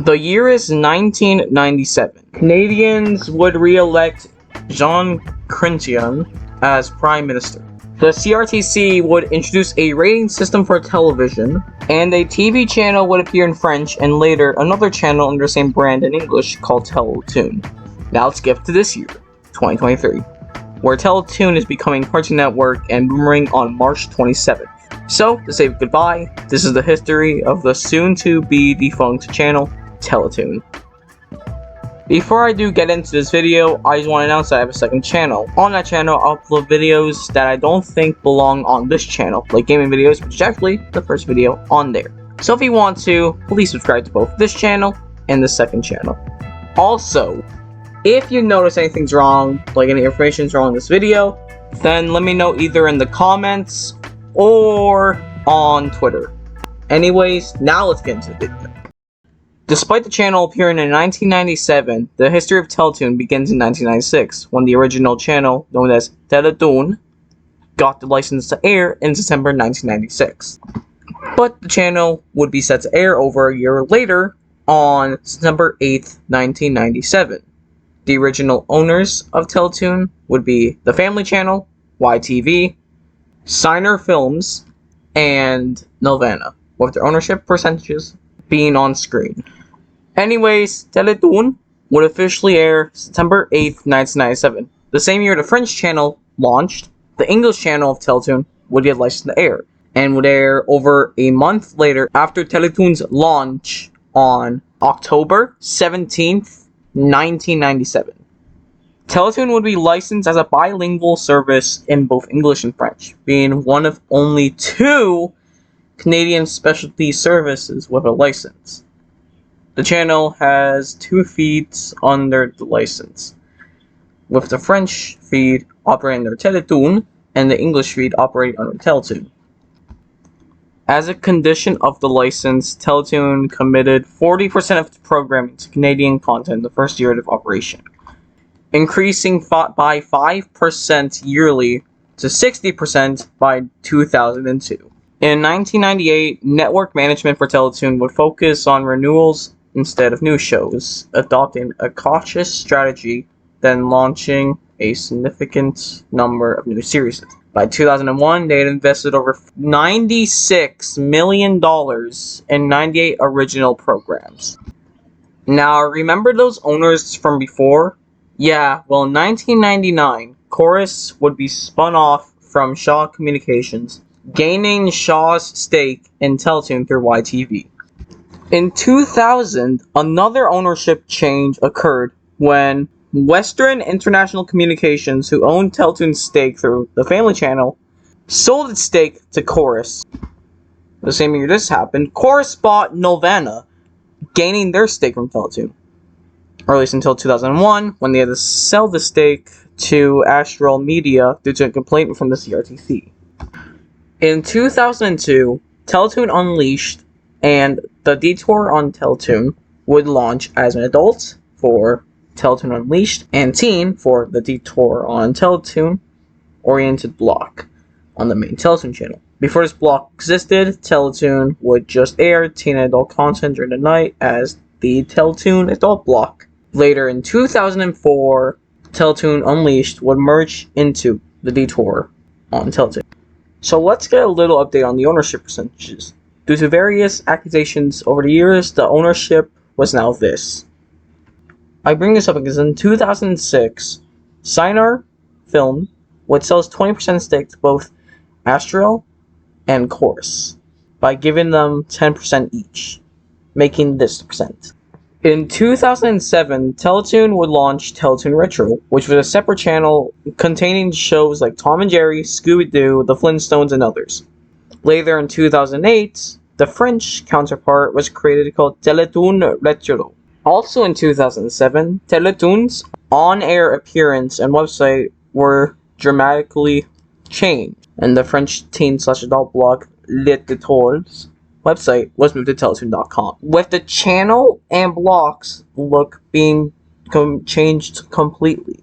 The year is 1997. Canadians would re-elect Jean Chrétien as Prime Minister. The CRTC would introduce a rating system for television, and a TV channel would appear in French, and later another channel under the same brand in English called Teletoon. Now let's skip to this year, 2023, where Teletoon is becoming Cartoon Network and Boomerang on March 27th. So, to say goodbye, this is the history of the soon-to-be defunct channel, Teletoon. Before I do get into this video, I just want to announce that I have a second channel. On that channel, I'll upload videos that I don't think belong on this channel, like gaming videos, which is actually the first video on there. So if you want to, please subscribe to both this channel and the second channel. Also, if you notice anything's wrong, like any information's wrong in this video, then let me know either in the comments or on Twitter. Anyways, now let's get into the video. Despite the channel appearing in 1997, the history of Teletoon begins in 1996, when the original channel, known as Teletoon, got the license to air in September 1996. But the channel would be set to air over a year later, on September 8th, 1997. The original owners of Teletoon would be the Family Channel, YTV, Signer Films, and Nelvana, with their ownership percentages being on screen. Anyways, Teletoon would officially air September 8th, 1997. The same year the French channel launched, the English channel of Teletoon would get licensed to air, and would air over a month later after Teletoon's launch on October 17th, 1997. Teletoon would be licensed as a bilingual service in both English and French, being one of only 2 Canadian specialty services with a license. The channel has 2 feeds under the license, with the French feed operating under Teletoon and the English feed operating under Teletoon. As a condition of the license, Teletoon committed 40% of its programming to Canadian content the first year of operation, increasing by 5% yearly to 60% by 2002. In 1998, network management for Teletoon would focus on renewals instead of new shows, adopting a cautious strategy, then launching a significant number of new series. By 2001, they had invested over $96 million in 98 original programs. Now, remember those owners from before? Yeah, well, in 1999, Corus would be spun off from Shaw Communications, gaining Shaw's stake in Teletoon through YTV. In 2000, another ownership change occurred when Western International Communications, who owned Teletoon's stake through the Family Channel, sold its stake to Corus. The same year this happened, Corus bought Nelvana, gaining their stake from Teletoon, or at least until 2001, when they had to sell the stake to Astral Media due to a complaint from the CRTC. In 2002, Teletoon Unleashed and The Detour on Teletoon would launch as an adult for Teletoon Unleashed and teen for The Detour on Teletoon oriented block on the main Teletoon channel. Before this block existed, Teletoon would just air teen and adult content during the night as the Teletoon Adult block. Later in 2004, Teletoon Unleashed would merge into The Detour on Teletoon. So let's get a little update on the ownership percentages. Due to various accusations over the years, the ownership was now this. I bring this up because in 2006, Signer Film would sell its 20% stake to both Astral and Corus by giving them 10% each, making this the percent. In 2007, Teletoon would launch Teletoon Retro, which was a separate channel containing shows like Tom and Jerry, Scooby-Doo, The Flintstones, and others. Later in 2008, the French counterpart was created called Teletoon Retro. Also in 2007, Teletoon's on-air appearance and website were dramatically changed, and the French teen/adult blog Les Détours website was moved to Teletoon.com, with the channel and blocks look being changed completely.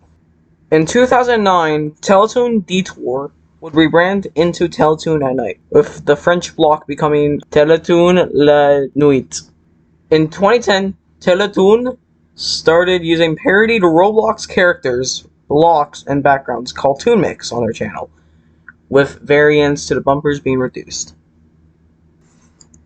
In 2009, Teletoon Detour would rebrand into Teletoon at Night, with the French block becoming Teletoon La Nuit. In 2010, Teletoon started using parodied Roblox characters, blocks, and backgrounds called Toon Mix on their channel, with variants to the bumpers being reduced.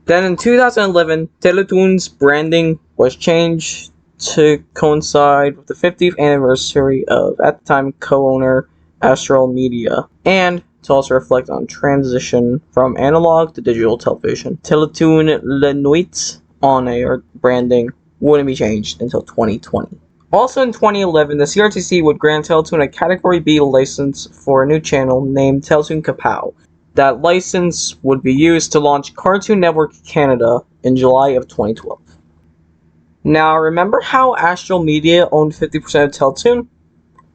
Then in 2011, Teletoon's branding was changed to coincide with the 50th anniversary of, at the time, co-owner Astral Media, and to also reflect on transition from analog to digital television. Teletoon La Nuit on air branding wouldn't be changed until 2020. Also in 2011, the CRTC would grant Teletoon a Category B license for a new channel named Teletoon Kapow. That license would be used to launch Cartoon Network Canada in July of 2012. Now, remember how Astral Media owned 50% of Teletoon?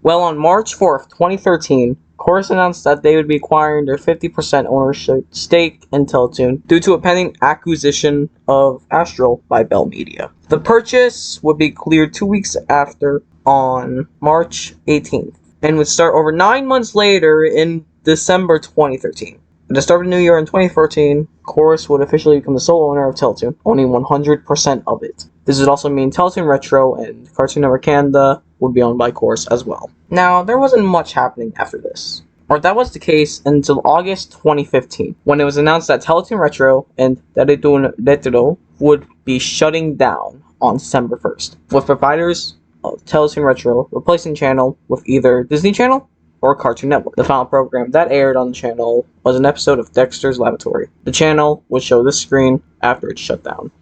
Well, on March 4th, 2013, Corus announced that they would be acquiring their 50% ownership stake in Teletoon due to a pending acquisition of Astral by Bell Media. The purchase would be cleared 2 weeks after, on March 18th, and would start over 9 months later in December 2013. At the start of the new year in 2014, Corus would officially become the sole owner of Teletoon, owning 100% of it. This would also mean Teletoon Retro and Cartoon Network Canada would be owned by Corus as well. Now, there wasn't much happening after this, or that was the case until August 2015, when it was announced that Teletoon Retro and Teletoon Retro would be shutting down on December 1st, with providers of Teletoon Retro replacing the channel with either Disney Channel or Cartoon Network. The final program that aired on the channel was an episode of Dexter's Laboratory. The channel would show this screen after it shut down.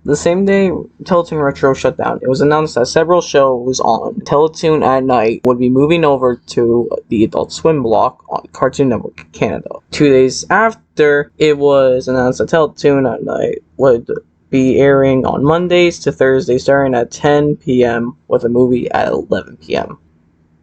The same day Teletoon Retro shut down, it was announced that several shows on Teletoon at Night would be moving over to the Adult Swim block on Cartoon Network Canada. 2 days after, it was announced that Teletoon at Night would be airing on Mondays to Thursdays starting at 10 p.m. with a movie at 11 p.m.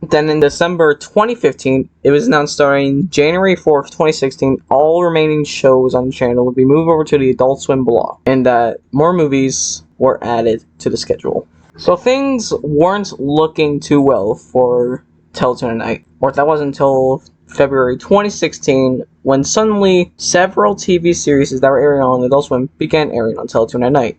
Then in December 2015, it was announced starting January 4th, 2016, all remaining shows on the channel would be moved over to the Adult Swim block, and that more movies were added to the schedule. So things weren't looking too well for Teletoon at Night, or that wasn't until February 2016, when suddenly several TV series that were airing on Adult Swim began airing on Teletoon at Night.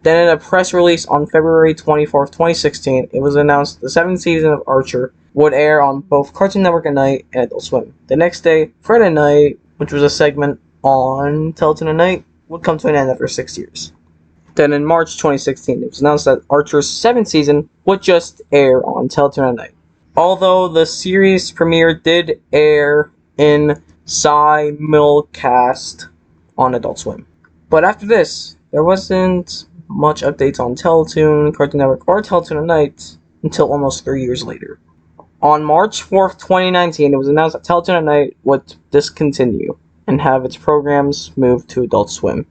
Then in a press release on February 24th, 2016, it was announced the 7th season of Archer would air on both Cartoon Network at Night and Adult Swim. The next day, Friday Night, which was a segment on Teletoon at Night, would come to an end after 6 years. Then in March 2016, it was announced that Archer's 7th season would just air on Teletoon at Night. Although the series premiere did air in simulcast on Adult Swim. But after this, there wasn't much updates on Teletoon, Cartoon Network, or Teletoon at Night until almost 3 years later. On March 4th, 2019, it was announced that Teletoon at Night would discontinue and have its programs moved to Adult Swim,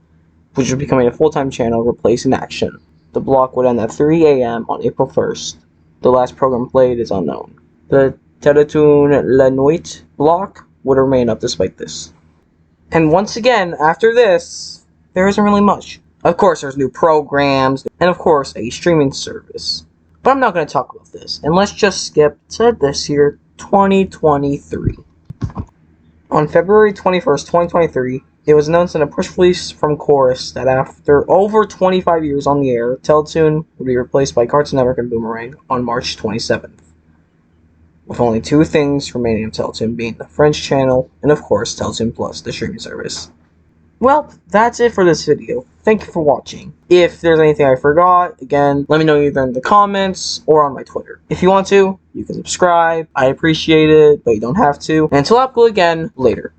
which was becoming a full-time channel replacing Action. The block would end at 3 a.m. on April 1st. The last program played is unknown. The Teletoon La Nuit block would remain up despite this. And once again, after this, there isn't really much. Of course, there's new programs, and of course, a streaming service. But I'm not going to talk about this, and let's just skip to this year, 2023. On February 21st, 2023, it was announced in a press release from Corus that after over 25 years on the air, Teletoon would be replaced by Cartoon Network and Boomerang on March 27th. With only 2 things remaining of Teletoon being the French channel, and of course, Teletoon Plus, the streaming service. Well, that's it for this video. Thank you for watching. If there's anything I forgot, again, let me know either in the comments or on my Twitter. If you want to, you can subscribe. I appreciate it, but you don't have to. And until I'll go again, later.